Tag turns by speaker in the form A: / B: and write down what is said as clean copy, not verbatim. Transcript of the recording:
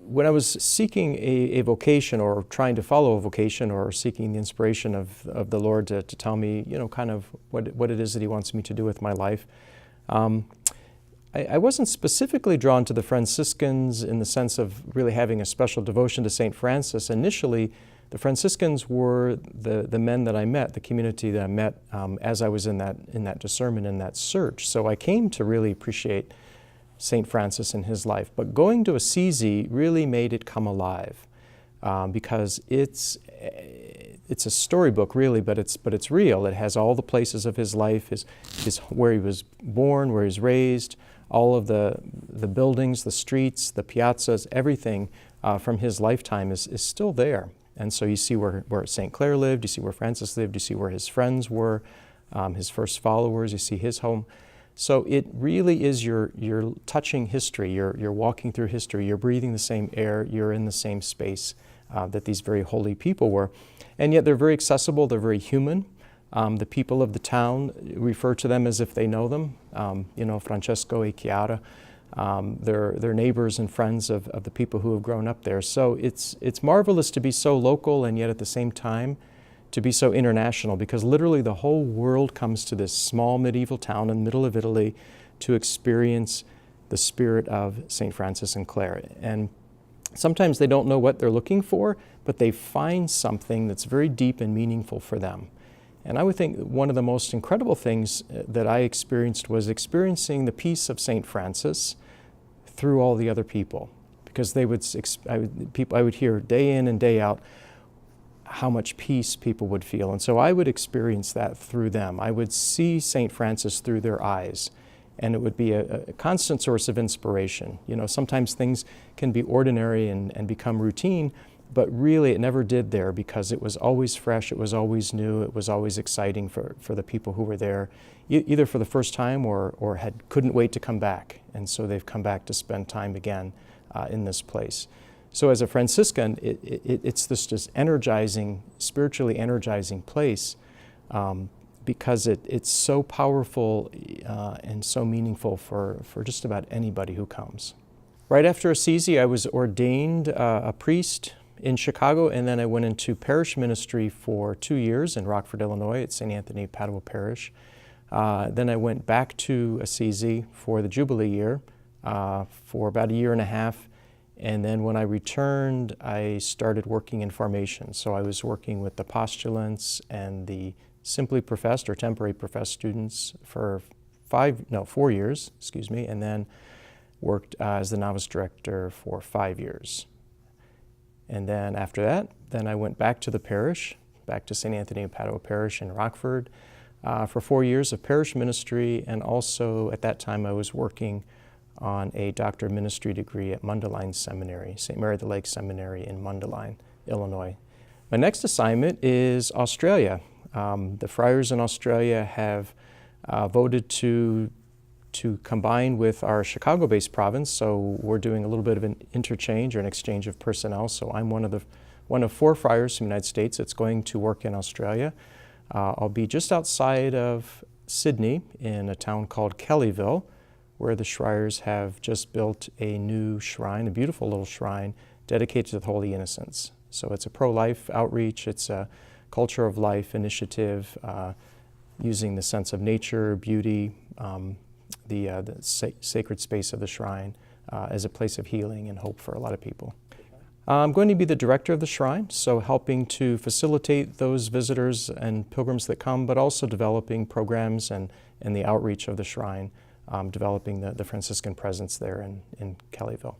A: when I was seeking a vocation, or trying to follow a vocation, or seeking the inspiration of the Lord to tell me, kind of what it is that He wants me to do with my life, I wasn't specifically drawn to the Franciscans in the sense of really having a special devotion to St. Francis. Initially, the Franciscans were the men that I met, the community that I met as I was in that discernment, in that search. So I came to really appreciate St. Francis and his life. But going to Assisi really made it come alive, because it's a storybook really, but it's real. It has all the places of his life, his where he was born, where he was raised, all of the buildings, the streets, the piazzas, everything from his lifetime is still there. And so you see where St. Clare lived, you see where Francis lived, you see where his friends were, his first followers, you see his home. So it really is, you're touching history, you're walking through history, you're breathing the same air, you're in the same space that these very holy people were. And yet they're very accessible, they're very human. The people of the town refer to them as if they know them, Francesco e Chiara. They're neighbors and friends of the people who have grown up there. So it's marvelous to be so local and yet at the same time to be so international, because literally the whole world comes to this small medieval town in the middle of Italy to experience the spirit of St. Francis and Clare. And sometimes they don't know what they're looking for, but they find something that's very deep and meaningful for them. And I would think one of the most incredible things that I experienced was experiencing the peace of St. Francis through all the other people, because I would hear day in and day out how much peace people would feel. And so I would experience that through them. I would see St. Francis through their eyes, and it would be a constant source of inspiration. Sometimes things can be ordinary and become routine, but really it never did there, because it was always fresh, it was always new, it was always exciting for the people who were there, either for the first time or couldn't wait to come back. And so they've come back to spend time again in this place. So as a Franciscan, it's this energizing, spiritually energizing place, because it's so powerful and so meaningful for just about anybody who comes. Right after Assisi, I was ordained a priest in Chicago, and then I went into parish ministry for 2 years in Rockford, Illinois at St. Anthony of Padua Parish. Then I went back to Assisi for the Jubilee year for about a year and a half. And then when I returned, I started working in formation. So I was working with the postulants and the simply professed or temporary professed students for 4 years, and then worked as the novice director for 5 years. And then after that, I went back to the parish, back to St. Anthony of Padua Parish in Rockford for 4 years of parish ministry, and also at that time I was working on a Doctor of Ministry degree at Mundelein Seminary, St. Mary of the Lake Seminary in Mundelein, Illinois. My next assignment is Australia. The friars in Australia have voted to combine with our Chicago-based province, so we're doing a little bit of an interchange or an exchange of personnel. So I'm one of 4 friars from the United States that's going to work in Australia. I'll be just outside of Sydney in a town called Kellyville, where the Friars have just built a new shrine, a beautiful little shrine dedicated to the Holy Innocents. So it's a pro-life outreach, it's a culture of life initiative, using the sense of nature, beauty, the sacred space of the shrine as a place of healing and hope for a lot of people. I'm going to be the director of the shrine, so helping to facilitate those visitors and pilgrims that come, but also developing programs and the outreach of the shrine, developing the Franciscan presence there in Kellyville.